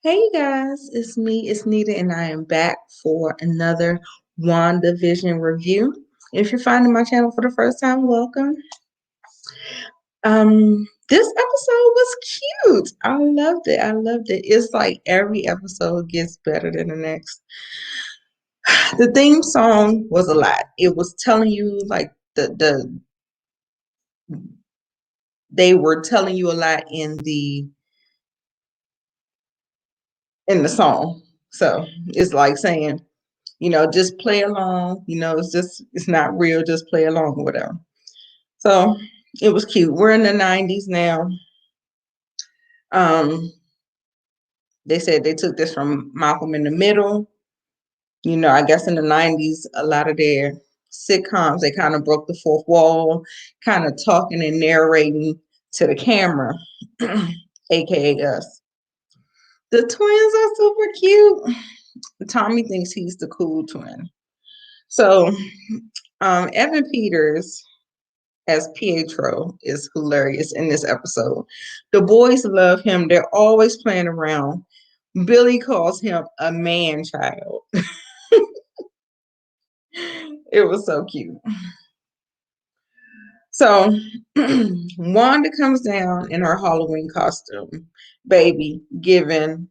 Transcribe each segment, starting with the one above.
Hey you guys, it's me, it's Nita, and I am back for another WandaVision review. If you're finding my channel for the first time, welcome. This episode was cute. I loved it. I loved it. It's like every episode gets better than the next. The theme song was a lot. It was telling you like the they were telling you a lot in the song. So it's like saying, just play along. It's not real. Just play along or whatever. So it was cute. We're in the 90s now. Um, they said they took this from Malcolm in the Middle. I guess in the 90s, a lot of their sitcoms, they kind of broke the fourth wall, kind of talking and narrating to the camera, aka us. The twins are super cute. Tommy thinks he's the cool twin. So Evan Peters as Pietro is hilarious in this episode. The boys love him. They're always playing around. Billy calls him a man child. It was so cute. So Wanda comes down in her Halloween costume, baby, giving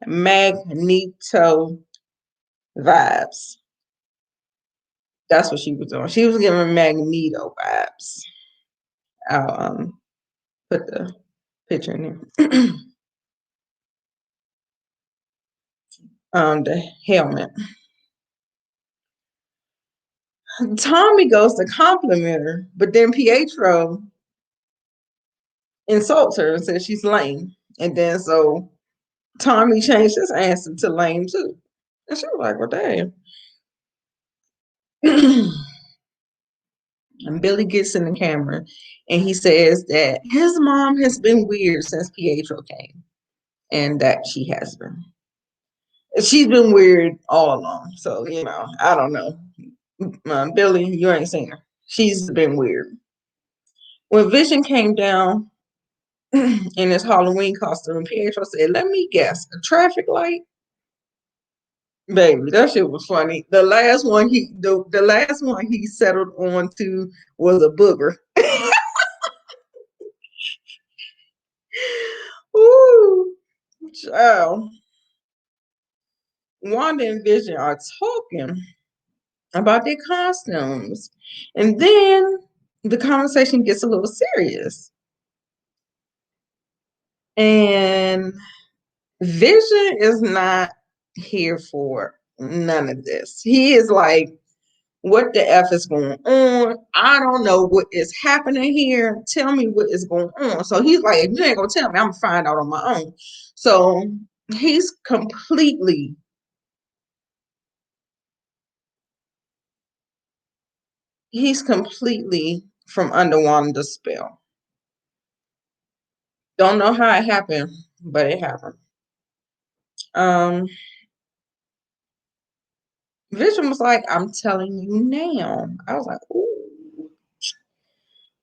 Magneto vibes. That's what she was doing. She was giving Magneto vibes. I'll put the picture in there. The helmet. Tommy goes to compliment her, but then Pietro insults her and says she's lame. And then so Tommy changed his answer to lame too. And she was like, well, damn. And Billy gets in the camera and he says that his mom has been weird since Pietro came. And that she has been. She's been weird all along. So, I don't know. Billy, you ain't seen her. She's been weird. When Vision came down in his Halloween costume, Pietro said, let me guess, a traffic light? Baby, that shit was funny. The last one he settled on to was a booger. Ooh, child. Wanda and Vision are talking about their costumes. And then the conversation gets a little serious. And Vision is not here for none of this. He is like, what the F is going on? I don't know what is happening here. Tell me what is going on. So he's like, if you ain't gonna tell me, I'm gonna find out on my own. So he's completely from under Wanda's spell. Don't know how it happened, but it happened. Vision was like, I'm telling you now. I was like, ooh,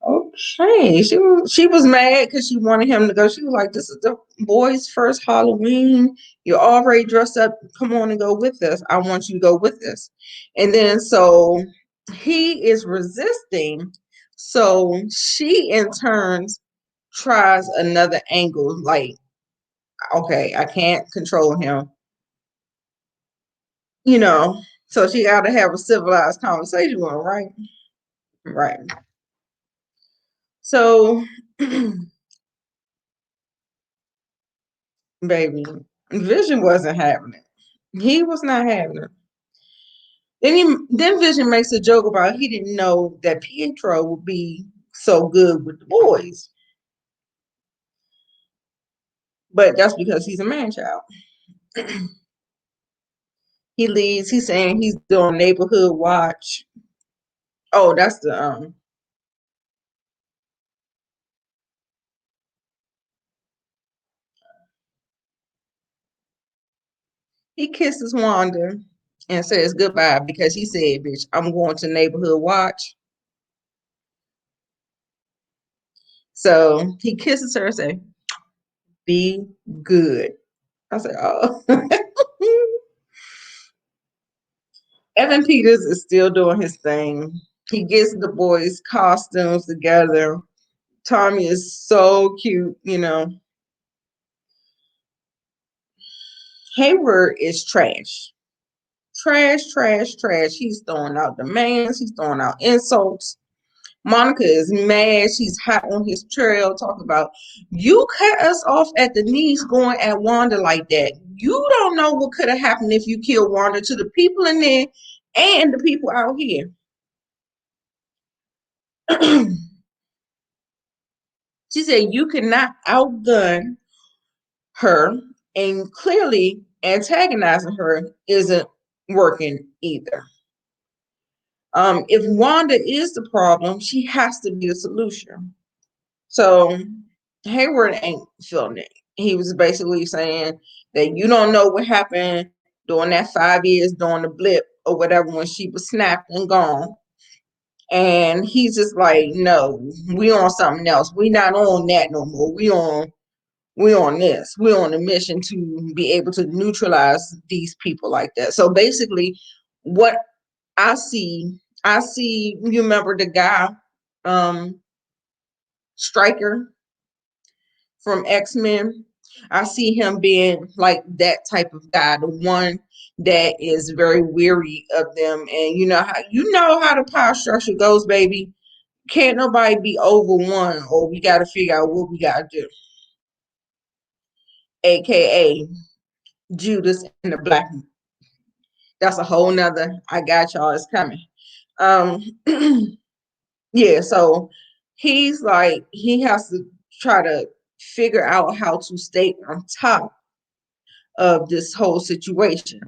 okay. She was mad because she wanted him to go. She was like, this is the boy's first Halloween. You're already dressed up. Come on and go with us. I want you to go with us. And then so he is resisting. So she in turns tries another angle, like, okay, I can't control him. So she got to have a civilized conversation with him, right? Right. So, baby, Vision wasn't having it. He was not having it. Then Vision makes a joke about he didn't know that Pietro would be so good with the boys. But that's because he's a man child. He leaves, he's saying he's doing neighborhood watch. Oh, that's the he kisses Wanda and says goodbye because he said, bitch, I'm going to neighborhood watch. So he kisses her and says, be good. I said, oh. Evan Peters is still doing his thing. He gets the boys' costumes together. Tommy is so cute, you know. Hayward is trash. Trash, trash, trash. He's throwing out demands. He's throwing out insults. Monica is mad. She's hot on his trail, talking about, you cut us off at the knees going at Wanda like that. You don't know what could have happened if you killed Wanda, to the people in there and the people out here. She said, you cannot outgun her, and clearly antagonizing her isn't working either. If Wanda is the problem, she has to be the solution. So Hayward ain't feeling it. He was basically saying that you don't know what happened during that 5 years during the blip or whatever when she was snapped and gone. And he's just like, no, we on something else. We not on that no more. We on this. We're on a mission to be able to neutralize these people like that. So basically, what I see. You remember the guy, Stryker from X-Men? I see him being like that type of guy, the one that is very weary of them. And you know how the power structure goes, baby. Can't nobody be over one, or we got to figure out what we got to do. AKA Judas and the Black. That's a whole nother. I got y'all. It's coming. Um, yeah. So he's like, he has to try to figure out how to stay on top of this whole situation.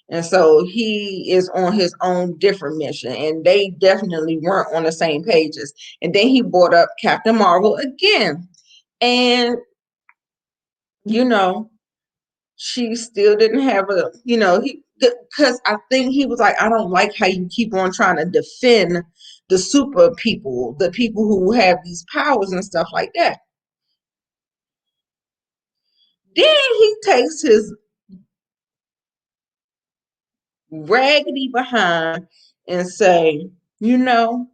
And so he is on his own different mission, and they definitely weren't on the same pages. And then he brought up Captain Marvel again. And, you know, she still didn't have because I think he was like, I don't like how you keep on trying to defend the super people, the people who have these powers and stuff like that. Then he takes his raggedy behind and say, you know,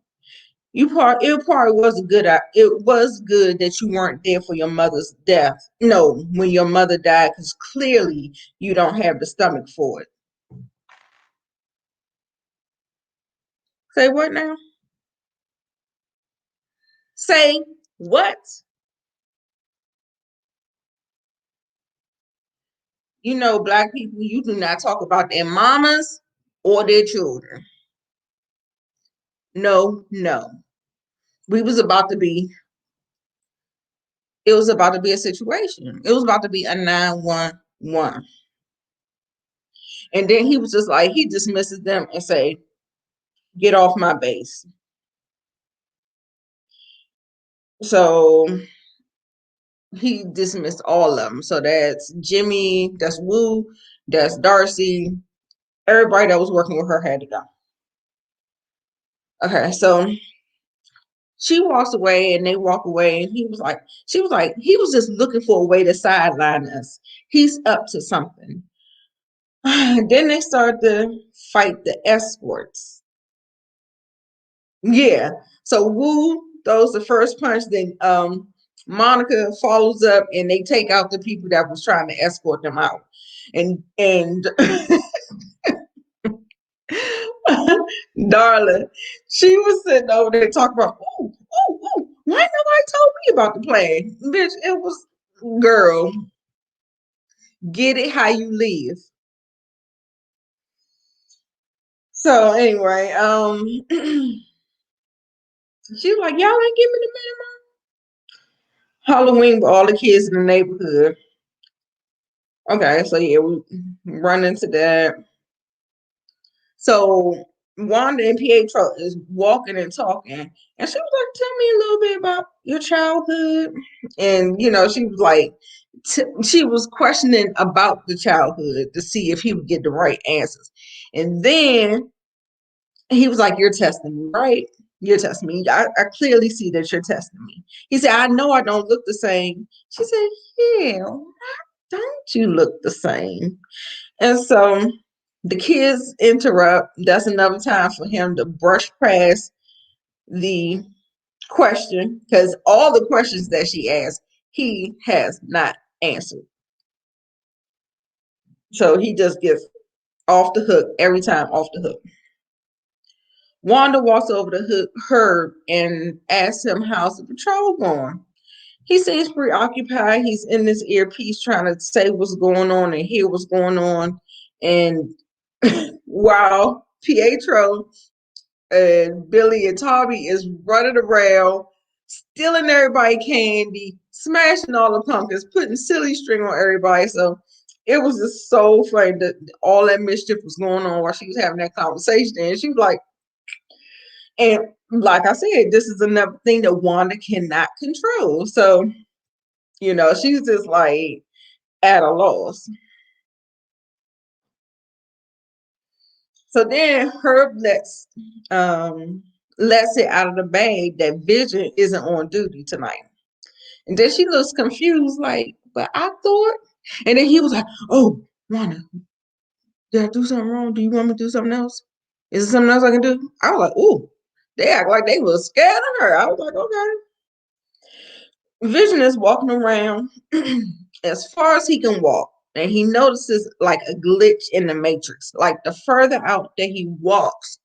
it probably was it was good that you weren't there for your mother's death. No, when your mother died, because clearly you don't have the stomach for it. Say what now? Say what? You know, Black people, you do not talk about their mamas or their children. No, no. We was about to be, it was about to be a situation. It was about to be a 911. And then he was just like, he dismisses them and say, get off my base. So he dismissed all of them. So that's Jimmy, that's Woo, that's Darcy. Everybody that was working with her had to go. Okay, so she walks away and they walk away, and she was like, he was just looking for a way to sideline us. He's up to something. Then they start to fight the escorts. Yeah. So Wu throws the first punch, then Monica follows up and they take out the people that was trying to escort them out. And Darla, she was sitting over there talking about, why nobody told me about the plan? Bitch, it was, girl, get it how you live. So anyway, she was like, y'all ain't give me the Halloween with all the kids in the neighborhood. Okay, so yeah, we run into that. So Wanda and Pietro is walking and talking, and she was like, "Tell me a little bit about your childhood." And she was like, she was questioning about the childhood to see if he would get the right answers. And then he was like, "You're testing me, right? You're testing me. I clearly see that you're testing me." He said, "I know I don't look the same." She said, "Yeah, I don't you look the same. And so the kids interrupt. That's another time for him to brush past the question, because all the questions that she asked, he has not answered. So he just gets off the hook every time, off the hook. Wanda walks over to Herb and asks him how's the patrol going. He seems preoccupied. He's in this earpiece trying to say what's going on and hear what's going on. And while Pietro and Billy and Tommy is running around, stealing everybody candy, smashing all the pumpkins, putting silly string on everybody. So it was just so funny that all that mischief was going on while she was having that conversation. And she was like, and like I said, this is another thing that Wanda cannot control. So, she's just like at a loss. So then Herb lets it out of the bag that Vision isn't on duty tonight. And then she looks confused, like, but I thought. And then he was like, oh, Wanda, did I do something wrong? Do you want me to do something else? Is there something else I can do? I was like, ooh, they act like they was scared of her. I was like, okay. Vision is walking around as far as he can walk, and he notices like a glitch in the matrix. Like the further out that he walks,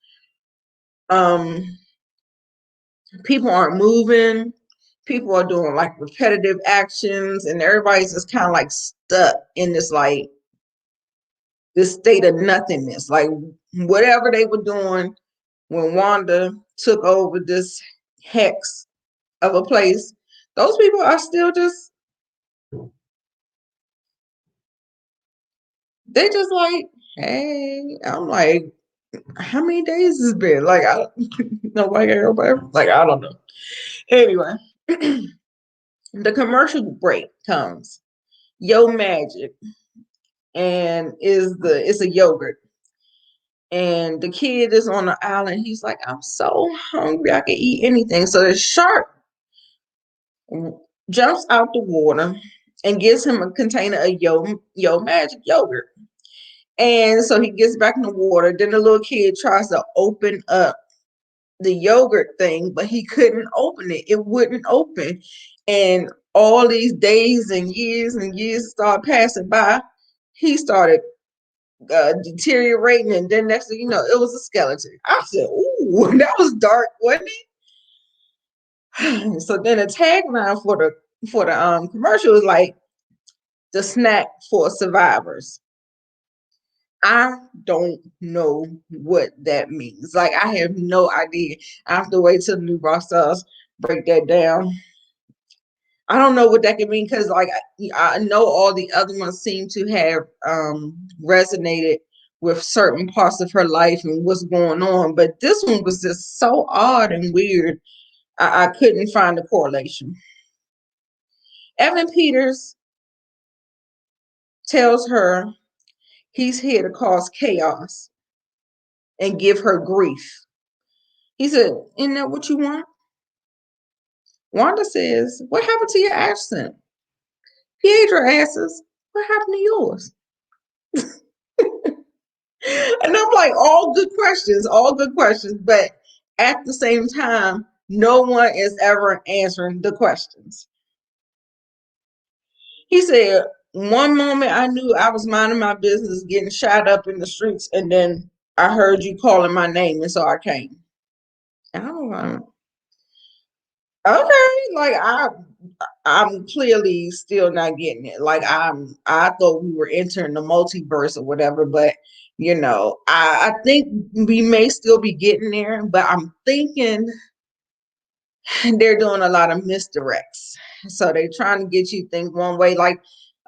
people aren't moving, people are doing like repetitive actions, and everybody's just kind of like stuck in this state of nothingness. Like whatever they were doing when Wanda took over this hex of a place, those people are still just, they just like, hey. I'm like, how many days has it been? Like, I nobody, everybody, like, I don't know. Anyway, the commercial break comes. Yo Magic, and it's a yogurt. And the kid is on the island. He's like, I'm so hungry, I can eat anything. So the shark jumps out the water and gives him a container of Yo Magic yogurt. And so he gets back in the water. Then the little kid tries to open up the yogurt thing, but he couldn't open it. It wouldn't open. And all these days and years started passing by. He started deteriorating, and then next thing you know, it was a skeleton. I said, ooh, that was dark, wasn't it? So then the tagline for the commercial is like, the snack for survivors. I don't know what that means. Like, I have no idea. I have to wait till the new rock stars break that down. I don't know what that could mean, because like I know all the other ones seem to have resonated with certain parts of her life and what's going on, but this one was just so odd and weird. I couldn't find a correlation. Evan Peters tells her he's here to cause chaos and give her grief. He said, isn't that what you want? Wanda says, what happened to your accent? Pietro asks, what happened to yours? And I'm like, all good questions. But at the same time, no one is ever answering the questions. He said, one moment I knew I was minding my business, getting shot up in the streets, and then I heard you calling my name, and so I came. I don't know. Okay, like I'm clearly still not getting it. Like I thought we were entering the multiverse or whatever, but I think we may still be getting there, but I'm thinking they're doing a lot of misdirects. So they're trying to get you to think one way. Like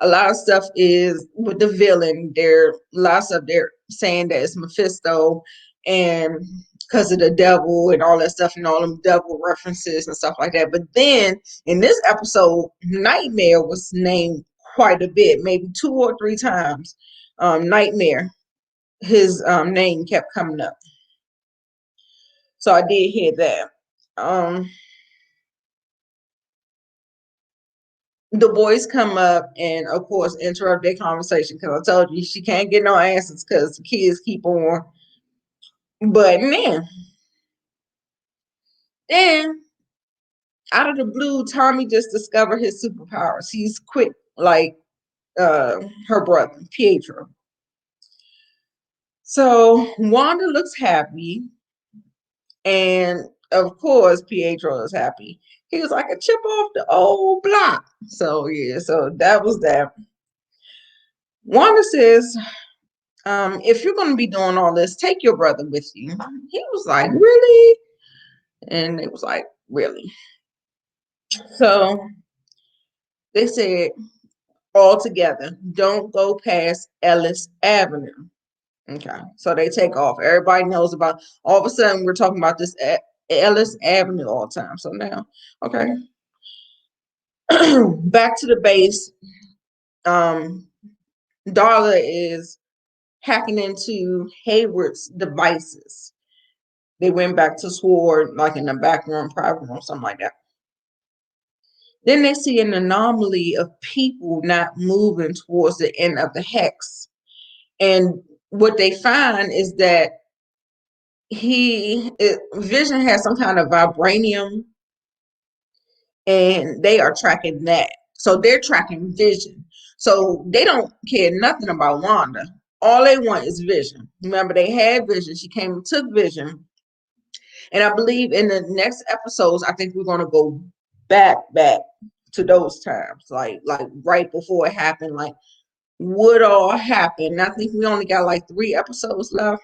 a lot of stuff is with the villain. Lots of they're saying that it's Mephisto, and because of the devil and all that stuff and all them devil references and stuff like that. But then in this episode, Nightmare was named quite a bit, maybe 2 or 3 times. Nightmare, his name kept coming up. So I did hear that. the boys come up and, of course, interrupt their conversation because I told you she can't get no answers because the kids keep on. But then out of the blue, Tommy just discovered his superpowers. He's quick, like her brother, Pietro. So Wanda looks happy, and of course, Pietro is happy. He was like a chip off the old block. So yeah, so that was that. Wanda says, if you're gonna be doing all this, take your brother with you. He was like, really? And it was like, really? So they said all together, don't go past Ellis Avenue. Okay, so they take off. Everybody knows about. All of a sudden, we're talking about this Ellis Avenue all the time. So now, okay, back to the base. Darla is hacking into Hayward's devices. They went back to Sword, like in the back room, private room, something like that. Then they see an anomaly of people not moving towards the end of the hex. And what they find is that Vision has some kind of vibranium, and they are tracking that. So they're tracking Vision. So they don't care nothing about Wanda. All they want is Vision. Remember, they had Vision. She came and took Vision. And I believe in the next episodes, I think we're gonna go back to those times, like right before it happened, like what all happened. I think we only got like 3 episodes left.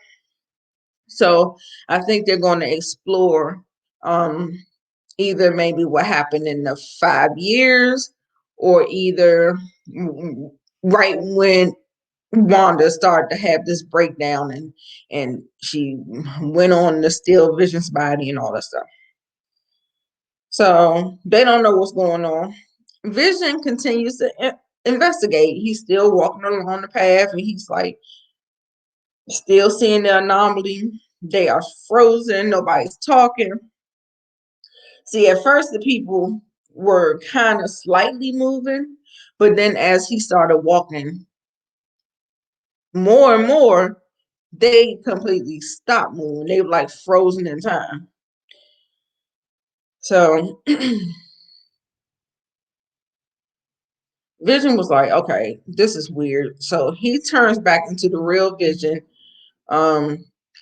So I think they're going to explore either maybe what happened in the 5 years, or either right when Wanda started to have this breakdown and she went on to steal Vision's body and all that stuff. So they don't know what's going on. Vision continues to investigate. He's still walking along the path, and he's like still seeing the anomaly. They are frozen. Nobody's talking. See, at first the people were kind of slightly moving, but then as he started walking more and more, they completely stopped moving. They were like frozen in time. So Vision was like, okay, this is weird. So he turns back into the real Vision.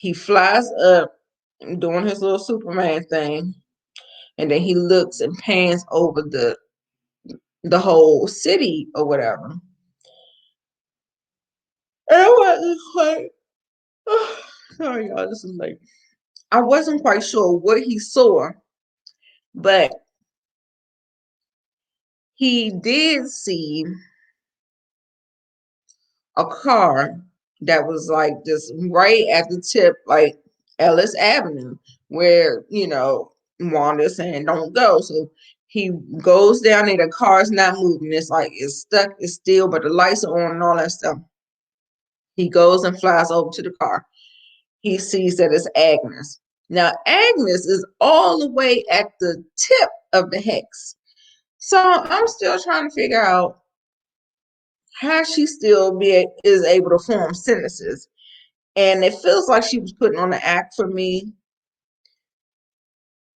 He flies up doing his little Superman thing, and then he looks and pans over the whole city or whatever. And I wasn't quite, sorry y'all, this is late. I wasn't quite sure what he saw, but he did see a car that was like just right at the tip, like Ellis Avenue, where, Wanda's saying don't go. So he goes down there, the car's not moving. It's like it's stuck, it's still, but the lights are on and all that stuff. He goes and flies over to the car. He sees that it's Agnes. Now, Agnes is all the way at the tip of the hex. So I'm still trying to figure out how she still is able to form sentences. And it feels like she was putting on the act for me.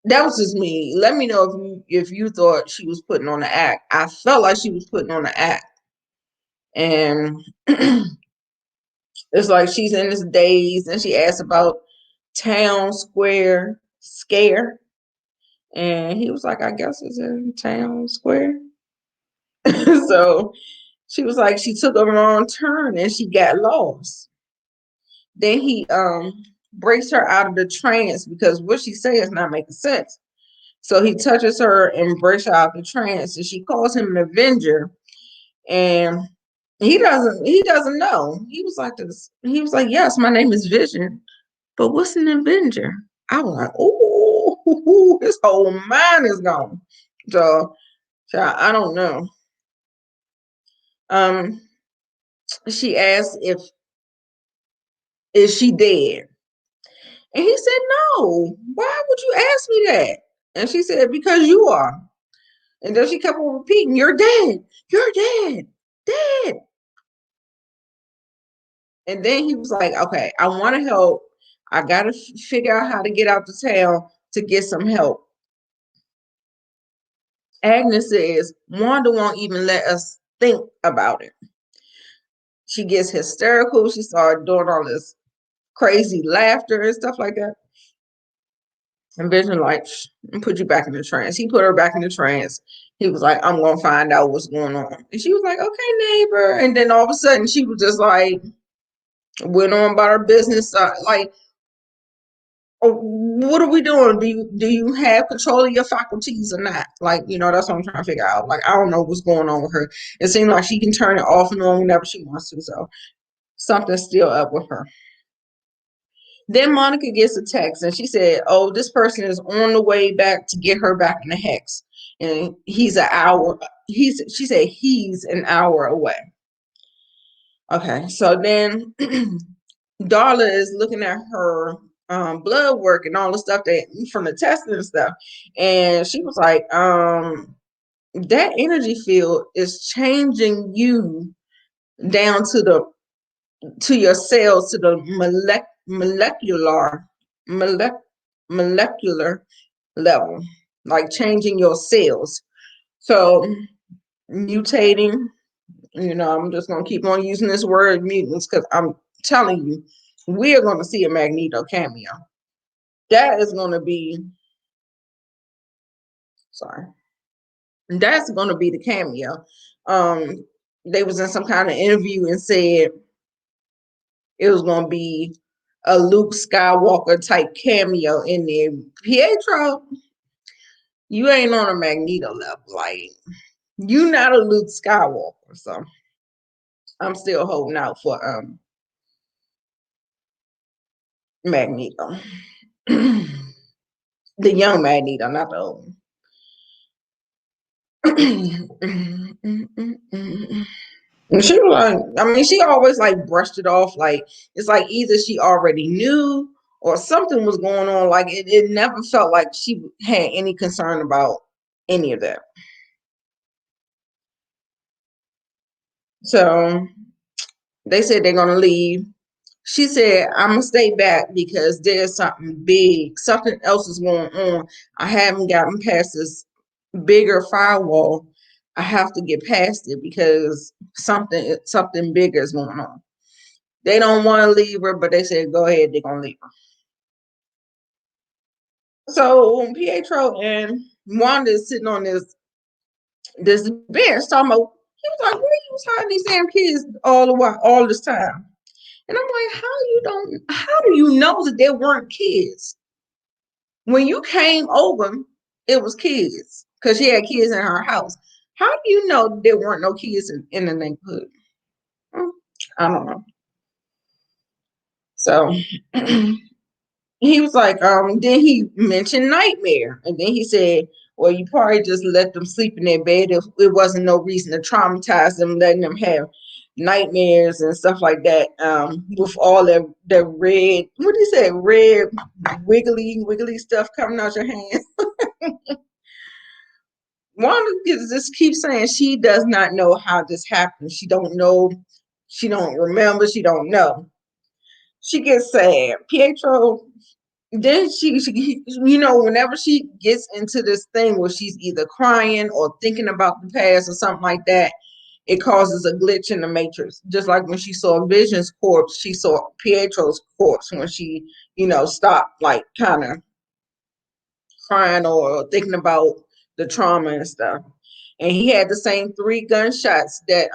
That was just me. Let me know if you thought she was putting on the act. I felt like she was putting on the act. And it's like she's in this daze, and she asks about town square scare. And he was like, I guess it's in town square. So she was like, she took a wrong turn and she got lost. Then he breaks her out of the trance because what she says is not making sense. So he touches her and breaks her out of the trance, and she calls him an Avenger. And he doesn't know. He was like this. He was like, yes, my name is Vision, but what's an Avenger? I was like, oh, his whole mind is gone. So I don't know. She asked if is she dead, and he said, no. Why would you ask me that? And she said, because you are. And then she kept on repeating, "You're dead. You're dead. Dead." And then he was like, "Okay, I want to help. I got to figure out how to get out the town to get some help." Agnes says, "Wanda won't even let us think about it." She gets hysterical. She started doing all this crazy laughter and stuff like that. And Vision like, and put you back in the trance. He put her back in the trance. He was like, "I'm gonna find out what's going on." And she was like, "Okay, neighbor." And then all of a sudden she was just like, went on about her business. Like, "Oh, what are we doing? Do you have control of your faculties or not?" Like, that's what I'm trying to figure out. Like, I don't know what's going on with her. It seems like she can turn it off and on whenever she wants to. So something's still up with her. Then Monica gets a text and she said, "Oh, this person is on the way back to get her back in the hex. And he's an hour. She said he's an hour away." Okay, so then Darla is looking at her blood work and all the stuff that from the testing and stuff. And she was like, that energy field is changing you down to your cells, to the molecular level, like changing your cells. So mutating, I'm just gonna keep on using this word mutants because I'm telling you, we're gonna see a Magneto cameo. That is gonna be sorry. That's gonna be the cameo. They was in some kind of interview and said it was gonna be a Luke Skywalker type cameo in there. Pietro, you ain't on a Magneto level. Like, you not a Luke Skywalker. So I'm still holding out for Magneto. The young Magneto, not the old. And she was like, I mean, she always like brushed it off. Like, it's like either she already knew or something was going on. Like, it never felt like she had any concern about any of that. So they said they're gonna leave. She said, "I'm gonna stay back because there's something big, something else is going on. I haven't gotten past this bigger firewall. I have to get past it because something bigger is going on." They don't want to leave her, but they said, "Go ahead, they're gonna leave her." So Pietro and Wanda is sitting on this bench talking about. He was like, "Where you was hiding these damn kids all the while, all this time?" And I'm like, how do you know that there weren't kids? When you came over, it was kids because she had kids in her house. How do you know there weren't no kids in the neighborhood? I don't know. So he was like, then he mentioned nightmare. And then he said, "Well, you probably just let them sleep in their bed if it wasn't no reason to traumatize them, letting them have nightmares and stuff like that, with all the red, what do you say, red wiggly stuff coming out your hands." Wanda just keeps saying she does not know how this happened. She don't know. She don't remember. She don't know. She gets sad. Pietro, then whenever she gets into this thing where she's either crying or thinking about the past or something like that, it causes a glitch in the matrix. Just like when she saw Vision's corpse, she saw Pietro's corpse when she, stopped, like, kind of crying or thinking about the trauma and stuff. And he had the same 3 gunshots that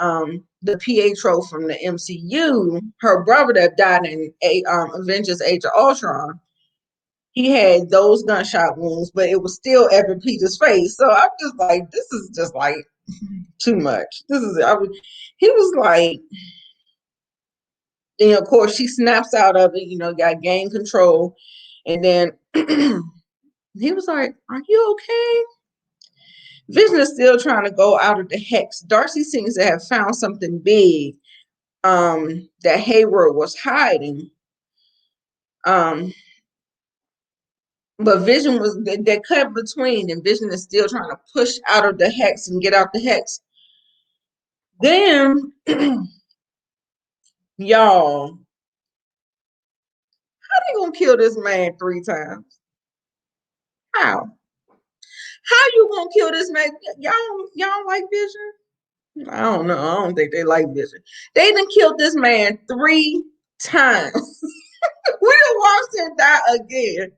the Pietro from the MCU, her brother that died in Avengers Age of Ultron, he had those gunshot wounds, but it was still Evan Peters' face. So I'm just like, this is just like too much. He was like, and of course she snaps out of it, got gain control. And then he was like, "Are you okay?" Vision is still trying to go out of the hex. Darcy seems to have found something big that Hayward was hiding. Um, But Vision was they cut between, and Vision is still trying to push out of the hex and get out the hex. Then, y'all, how they gonna kill this man 3 times? How? How you gonna kill this man? Y'all like Vision? I don't know. I don't think they like Vision. They done killed this man 3 times. We done watched him die again.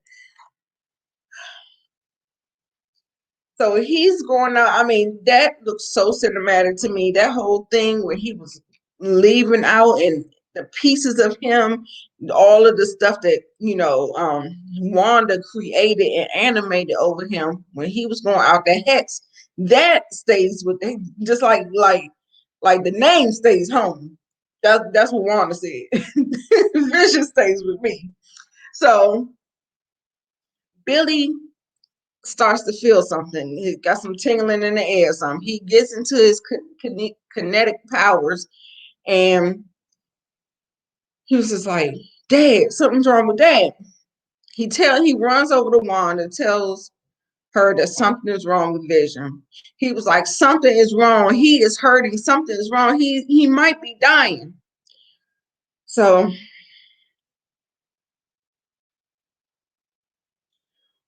So he's going out. I mean, that looks so cinematic to me. That whole thing where he was leaving out and the pieces of him, all of the stuff that, Wanda created and animated over him when he was going out the hex, that stays with him. Just like the name stays home. That's what Wanda said. Vision stays with me. So Billy starts to feel something. He got some tingling in the air. He gets into his kinetic powers, and he was just like, "Dad, something's wrong with Dad." He runs over to Wanda and tells her that something is wrong with Vision. He was like, "Something is wrong. He is hurting. Something is wrong. He might be dying." So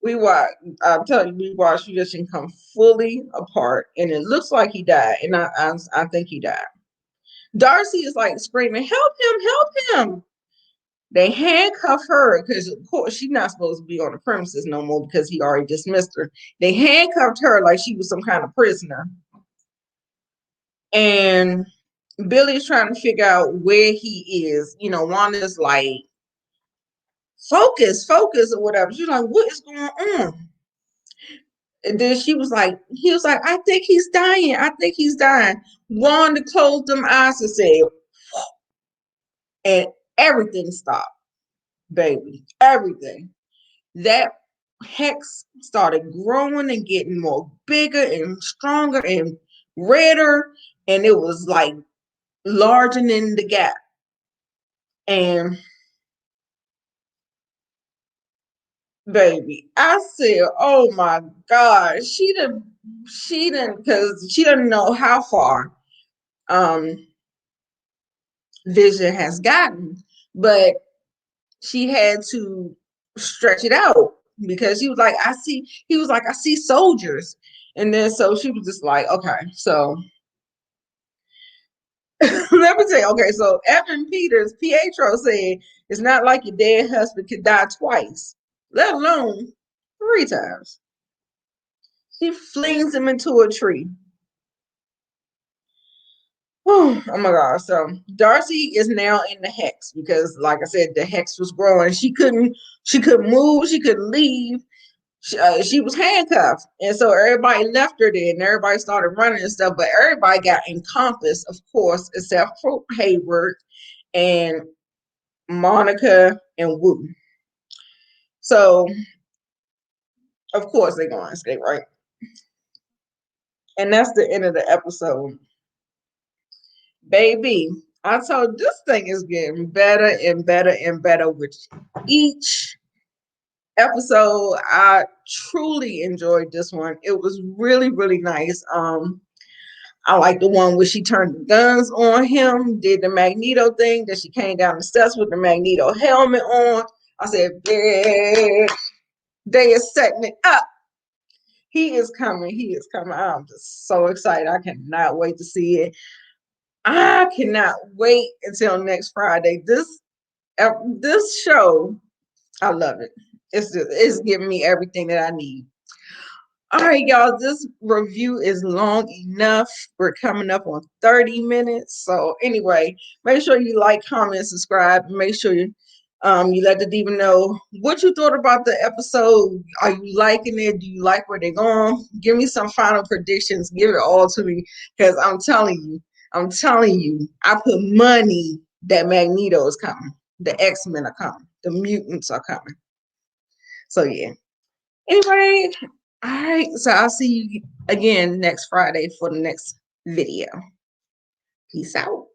I'm telling you, we watched Vision come fully apart, and it looks like he died. And I think he died. Darcy is like screaming, "Help him, help him." They handcuff her because, of course, she's not supposed to be on the premises no more because he already dismissed her. They handcuffed her like she was some kind of prisoner. And Billy's trying to figure out where he is. Wanda's like, focus, or whatever. She's like, what is going on? And then he was like, I think he's dying. I think he's dying. Wanda closed them eyes and said, and everything stopped, baby. Everything. That hex started growing and getting more bigger and stronger and redder. And it was like largening the gap. And baby, I said, oh my God, she didn't, because she doesn't know how far Vision has gotten, but she had to stretch it out because he was like, I see soldiers. And then so she was just like, okay, so let me tell you, okay, so Evan Peters, Pietro said, it's not like your dead husband could die twice, let alone 3 times. She flings him into a tree. Oh my God. So Darcy is now in the hex because, like I said, the hex was growing. She couldn't move, she couldn't leave. She was handcuffed. And so everybody left her there and everybody started running and stuff, but everybody got encompassed, of course, except for Hayward and Monica and Wu. So, of course, they're going to escape, right? And that's the end of the episode. Baby, I told this thing is getting better and better and better with each episode. I truly enjoyed this one. It was really, really nice. I like the one where she turned the guns on him, did the Magneto thing, that she came down the steps with the Magneto helmet on. I said, bitch, they are setting it up. He is coming. He is coming. I'm just so excited. I cannot wait to see it. I cannot wait until next Friday. This show, I love it. It's giving me everything that I need. All right, y'all, this review is long enough. We're coming up on 30 minutes. So anyway, make sure you like, comment, subscribe. Make sure you let the diva know what you thought about the episode. Are you liking it? Do you like where they're going? Give me some final predictions. Give it all to me because I'm telling you, I put money that Magneto is coming. The X-Men are coming. The mutants are coming. So yeah. Anyway, all right. So I'll see you again next Friday for the next video. Peace out.